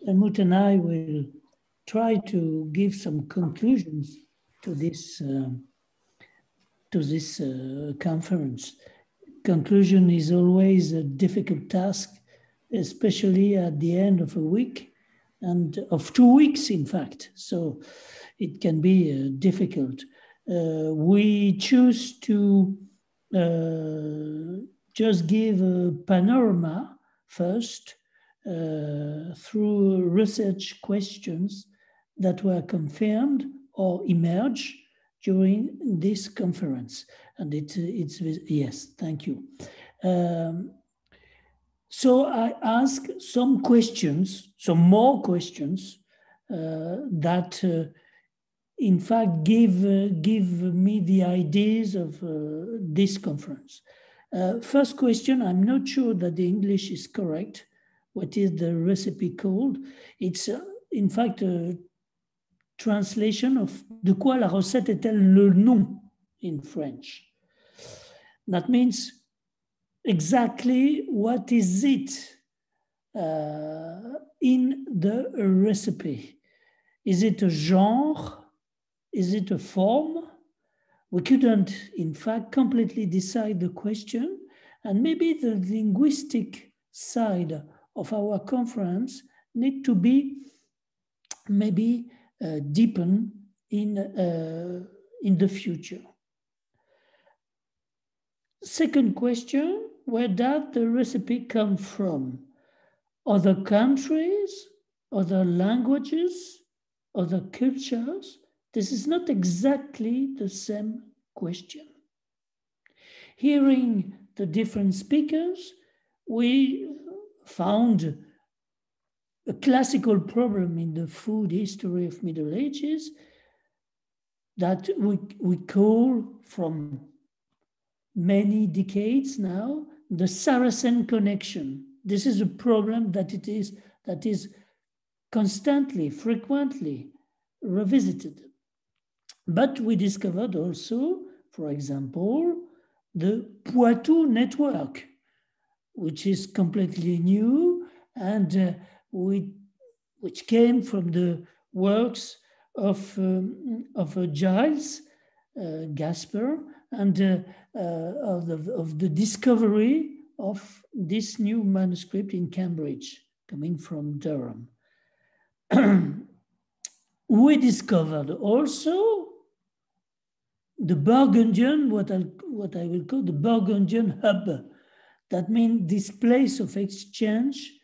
Helmut and I will try to give some conclusions to this conference. Conclusion is always a difficult task, especially at the end of a week and of 2 weeks, in fact. So it can be difficult. We choose to just give a panorama first through research questions that were confirmed or emerged during this conference. And it's yes, thank you. So I ask some questions, some more questions that in fact give me the ideas of this conference. First question, I'm not sure that the English is correct. What is the recipe called? It's in fact a translation of de quoi la recette est-elle le nom in French. That means exactly what is it in the recipe. Is it a genre? Is it a form? We couldn't, in fact, completely decide the question, and maybe the linguistic side of our conference need to be maybe deepened in the future. Second question, where does the recipe come from? Other countries, other languages, other cultures? This is not exactly the same question. Hearing the different speakers, we found a classical problem in the food history of Middle Ages that we call from many decades now the Saracen connection. This is a problem that is constantly, frequently revisited. But we discovered also, for example, the Poitou network, which is completely new and which came from the works of Giles Gasper and of the discovery of this new manuscript in Cambridge, coming from Durham. We discovered also the Burgundian, what I will call the Burgundian hub. That means this place of exchange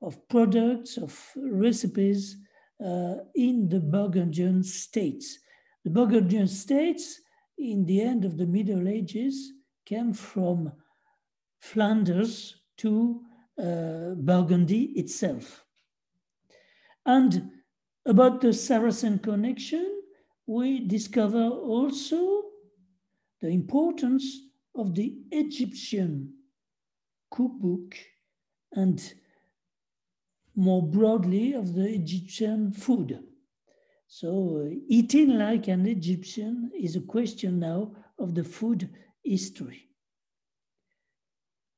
of products, of recipes in the Burgundian states. The Burgundian states, in the end of the Middle Ages, came from Flanders to Burgundy itself. And about the Saracen connection, we discover also the importance of the Egyptian cookbook and more broadly of the Egyptian food. So eating like an Egyptian is a question now of the food history.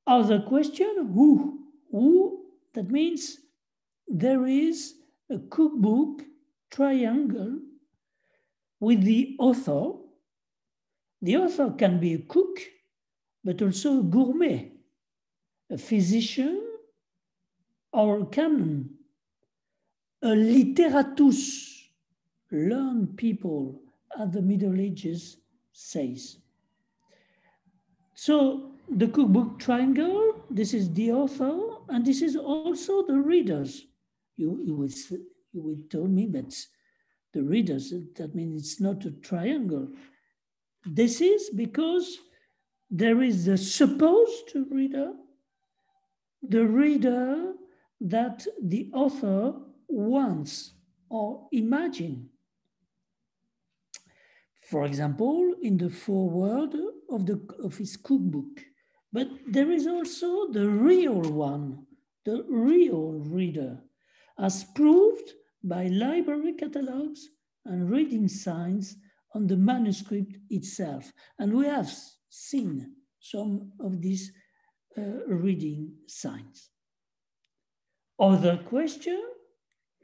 Other question, who? That means there is a cookbook triangle with the author. The author can be a cook, but also a gourmet, a physician, or a canon, a literatus, learned people at the Middle Ages says. So the cookbook triangle, this is the author, and this is also the readers. You will tell me that the readers, that means it's not a triangle. This is because there is the supposed reader, the reader that the author wants or imagines. For example, in the foreword of his cookbook. But there is also the real one, the real reader, as proved by library catalogs and reading signs on the manuscript itself. And we have seen some of these reading signs. Other question,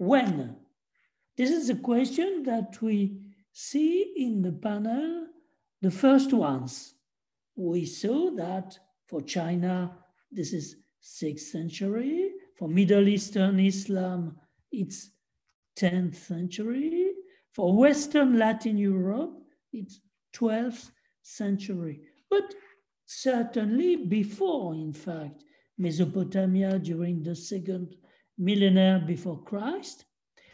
When? This is a question that we see in the panel, the first ones. We saw that for China, this is 6th century. For Middle Eastern Islam, it's 10th century. For Western Latin Europe, it's 12th century. But certainly before, in fact, Mesopotamia during the 2nd millennium before Christ,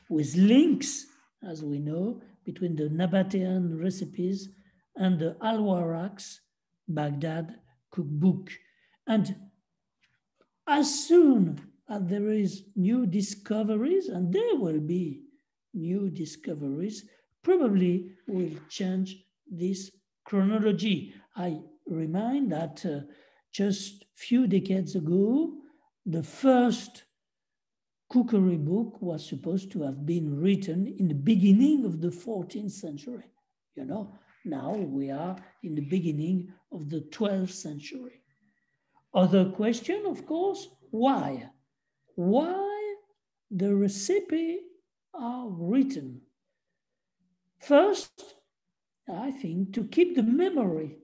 with links, as we know, between the Nabatean recipes and the Al-Waraq's Baghdad cookbook. And as soon as there is new discoveries, and there will be new discoveries, probably will change this chronology. I remind that just few decades ago, the first cookery book was supposed to have been written in the beginning of the 14th century. You know, now we are in the beginning of the 12th century. Other question, of course, why? Why the recipe are written? First, I think to keep the memory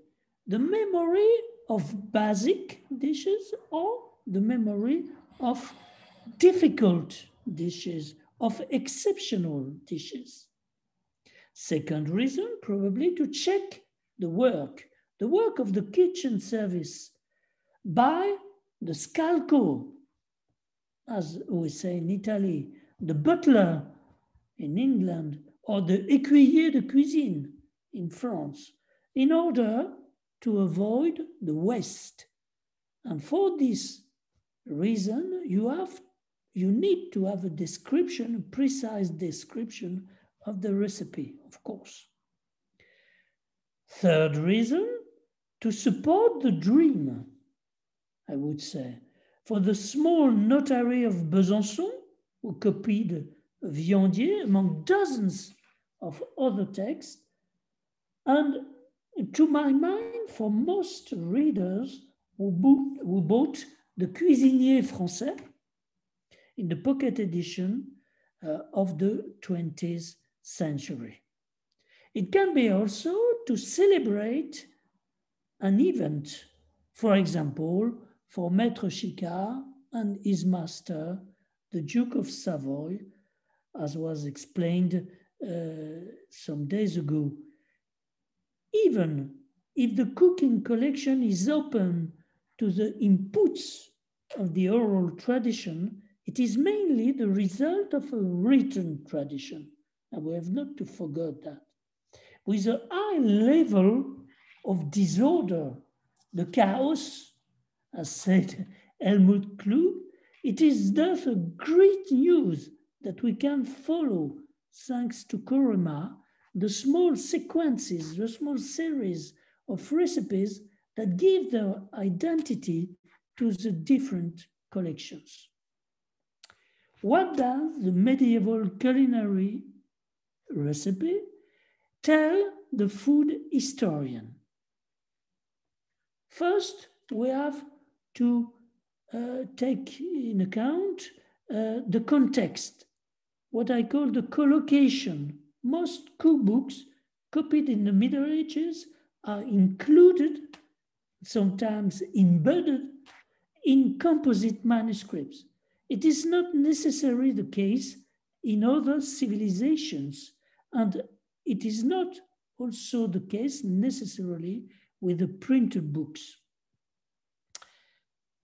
of basic dishes or the memory of difficult dishes, of exceptional dishes. Second reason, probably to check the work of the kitchen service by the scalco, as we say in Italy, the butler in England, or the écuyer de cuisine in France, in order to avoid the waste. And for this reason, you need to have a description, a precise description of the recipe, of course. Third reason, to support the dream, I would say. For the small notary of Besançon, who copied Viandier among dozens of other texts, and to my mind, for most readers who bought the Cuisinier Français in the pocket edition of the 20th century. It can be also to celebrate an event, for example, for Maître Chicard and his master, the Duke of Savoy, as was explained some days ago. Even if the cooking collection is open to the inputs of the oral tradition, it is mainly the result of a written tradition. And we have not to forget that. With a high level of disorder, the chaos, as said Helmut Klug, it is thus a great news that we can follow, thanks to CoReMA, the small sequences, the small series of recipes that give their identity to the different collections. What does the medieval culinary recipe tell the food historian? First, we have to take in account the context, what I call the collocation. Most cookbooks copied in the Middle Ages are included, sometimes embedded, in composite manuscripts. It is not necessarily the case in other civilizations, and it is not also the case necessarily with the printed books.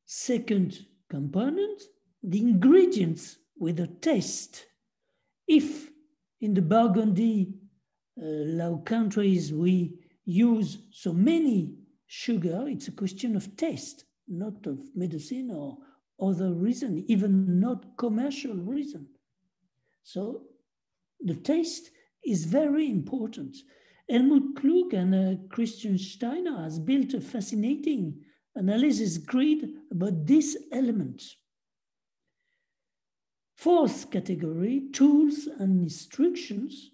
Second component, the ingredients with a taste. If in the Burgundy Low Countries we use so many sugar, it's a question of taste, not of medicine or other reason, even not commercial reason. So the taste is very important. Helmut Klug and Christian Steiner has built a fascinating analysis grid about this element. Fourth category, tools and instructions,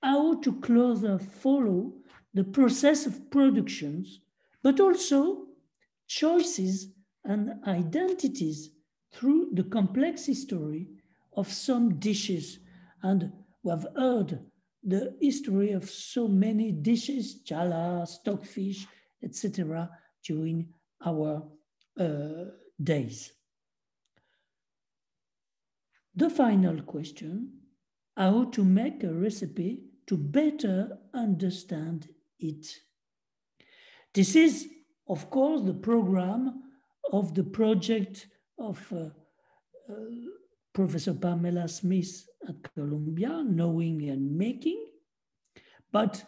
how to closer follow the process of productions, but also choices and identities through the complex history of some dishes. And we have heard the history of so many dishes, chala, stockfish, etc., during our days. The final question, how to make a recipe to better understand it. This is, of course, the program of the project of Professor Pamela Smith at Columbia, Knowing and Making. But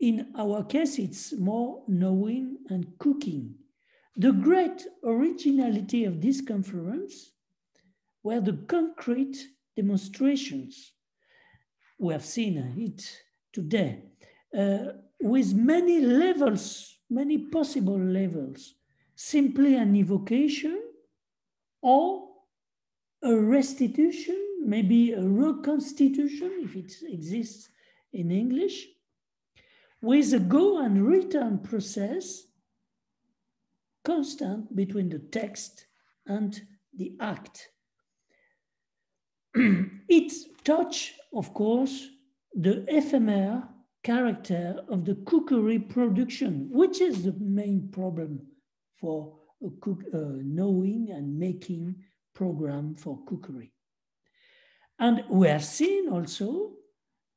in our case, it's more knowing and cooking. The great originality of this conference were the concrete demonstrations. We have seen it today with many levels, many possible levels, simply an evocation or a restitution, maybe a reconstitution, if it exists in English, with a go and return process constant between the text and the act. It touches, of course, the ephemeral character of the cookery production, which is the main problem for a knowing and making program for cookery. And we have seen also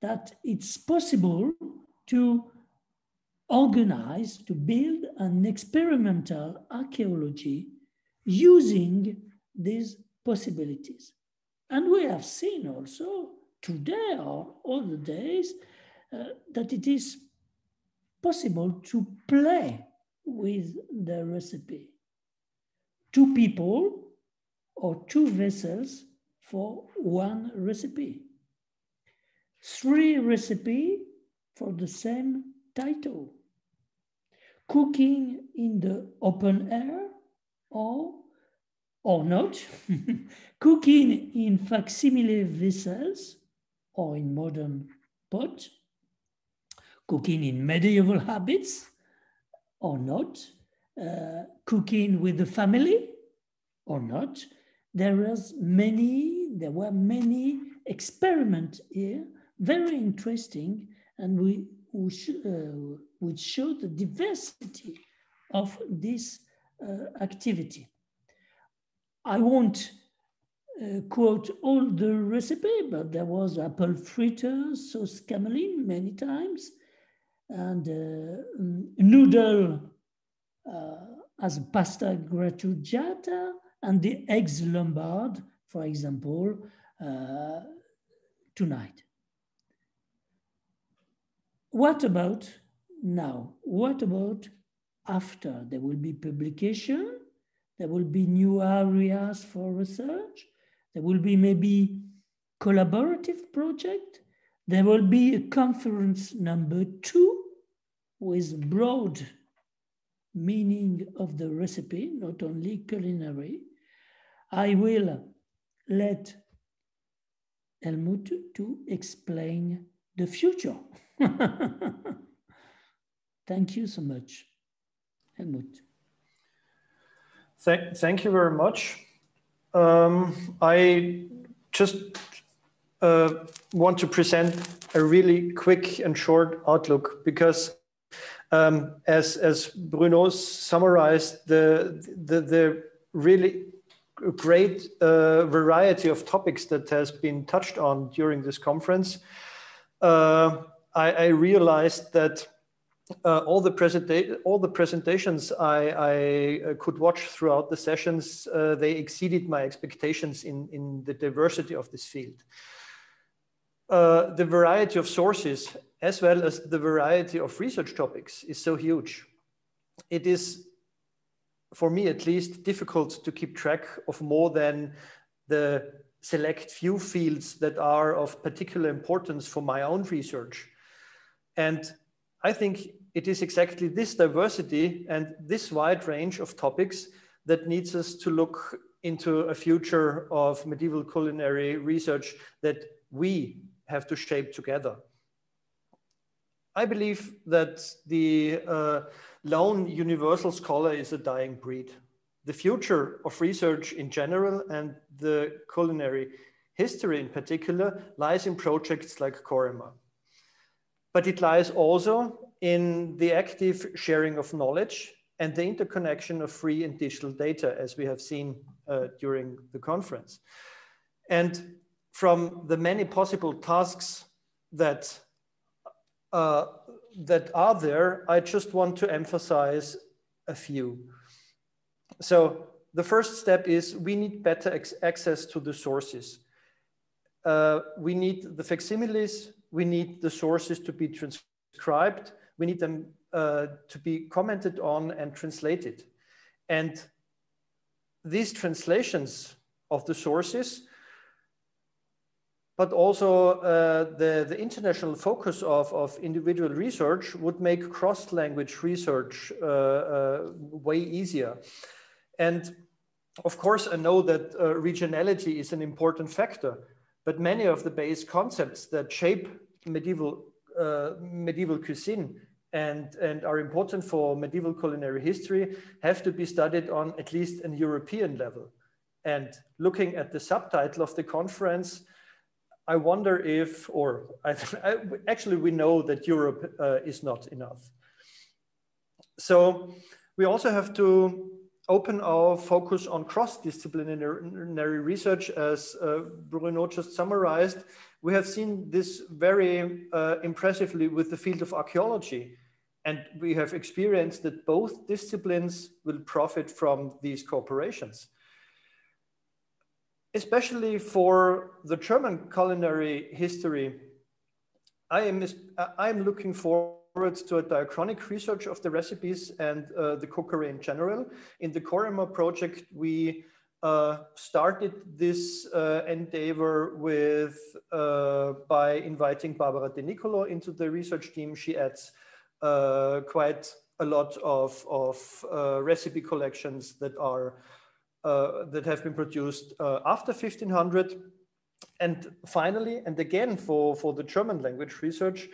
that it's possible to organize, to build an experimental archaeology using these possibilities. And we have seen also today or all the days that it is possible to play with the recipe. 2 people or 2 vessels for 1 recipe. 3 recipes for the same title. Cooking in the open air or not. Cooking in facsimile vessels or in modern pot. Cooking in medieval habits or not. Cooking with the family or not. There were many experiments here, very interesting, and which show the diversity of this activity. I won't quote all the recipe, but there was apple fritters, sauce cameline many times, and noodle as pasta grattugiata, and the eggs Lombard, for example, tonight. What about now? What about after? There will be publication, there will be new areas for research, there will be maybe collaborative project, there will be a conference number 2 with broad meaning of the recipe, not only culinary. I will let Helmut to explain the future. Thank you so much, Helmut. Thank you very much. I just want to present a really quick and short outlook because as Bruno summarized the really great variety of topics that has been touched on during this conference, I realized that all the presentations I could watch throughout the sessions, they exceeded my expectations in the diversity of this field. The variety of sources, as well as the variety of research topics, is so huge. It is, for me at least, difficult to keep track of more than the select few fields that are of particular importance for my own research. And I think it is exactly this diversity and this wide range of topics that needs us to look into a future of medieval culinary research that we have to shape together. I believe that the lone universal scholar is a dying breed. The future of research in general and the culinary history in particular lies in projects like CoReMA. But it lies also in the active sharing of knowledge and the interconnection of free and digital data, as we have seen during the conference. And from the many possible tasks that are there, I just want to emphasize a few. So the first step is we need better access to the sources. We need the facsimiles, we need the sources to be transcribed, we need them to be commented on and translated. And these translations of the sources, but also the international focus of individual research would make cross-language research way easier. And of course, I know that regionality is an important factor, but many of the base concepts that shape medieval cuisine and are important for medieval culinary history have to be studied on at least an European level. And looking at the subtitle of the conference, I wonder if, or actually we know that Europe is not enough. So we also have to open our focus on cross-disciplinary research, as Bruno just summarized. We have seen this very impressively with the field of archaeology. And we have experienced that both disciplines will profit from these cooperations. Especially for the German culinary history, I am looking forward to a diachronic research of the recipes and the cookery in general. In the CoReMA project, we started this endeavor by inviting Barbara De Nicolo into the research team. She adds quite a lot of recipe collections that have been produced after 1500. And finally, and again for the German language research,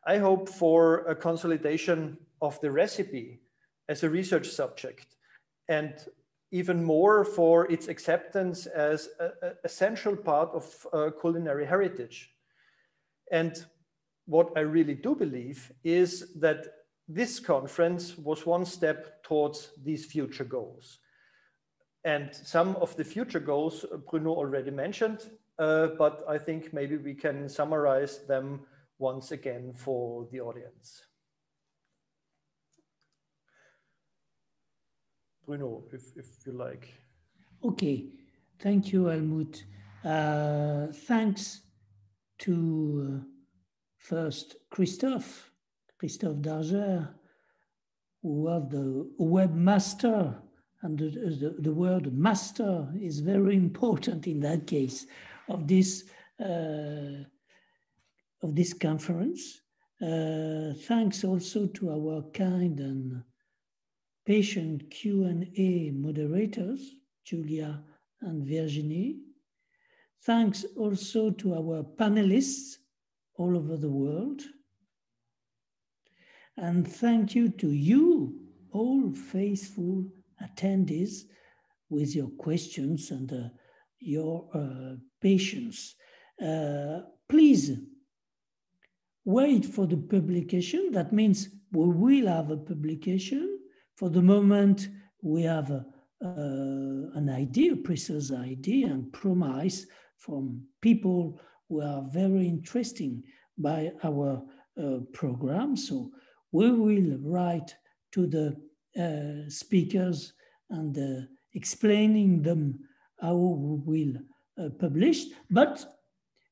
I hope for a consolidation of the recipe as a research subject, and even more for its acceptance as an essential part of culinary heritage. And what I really do believe is that this conference was one step towards these future goals. And some of the future goals Bruno already mentioned, but I think maybe we can summarize them once again for the audience. Bruno, if you like. Okay, thank you, Helmut. Thanks to first Christophe Darger, who was the webmaster, and the word master is very important in that case of this conference. Thanks also to our kind and patient Q&A moderators, Julia and Virginie. Thanks also to our panelists all over the world. And thank you to you, all faithful attendees, with your questions and your patience. Please wait for the publication. That means we will have a publication. For the moment, we have an idea, a precise idea and promise from people who are very interesting by our program. So we will write to the speakers and explaining them how we will publish, but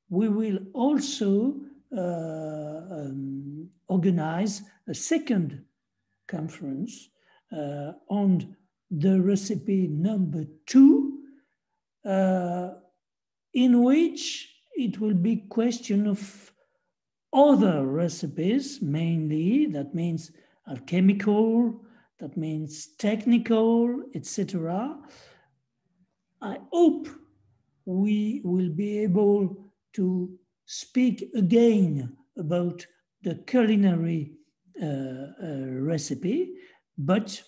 we will also organize a second conference on the recipe number 2, in which it will be question of other recipes, mainly. That means alchemical, that means technical, etc. I hope we will be able to speak again about the culinary recipe, but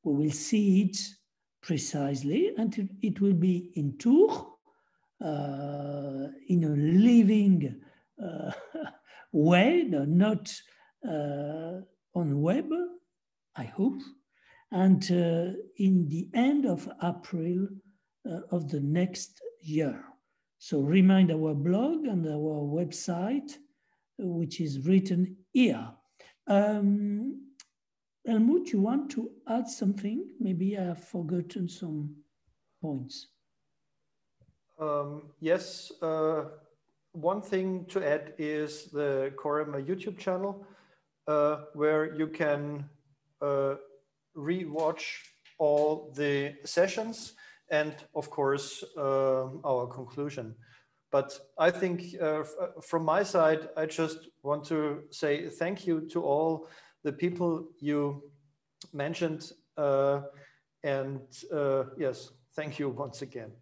we will see it precisely, and it will be in Tours in a living way, not on web, I hope, and in the end of April of the next year. So remind our blog and our website, which is written here. Helmut, you want to add something? Maybe I have forgotten some points. Yes, one thing to add is the CoReMA YouTube channel, where you can re-watch all the sessions and, of course, our conclusion. But I think from my side, I just want to say thank you to all the people you mentioned. Yes, thank you once again.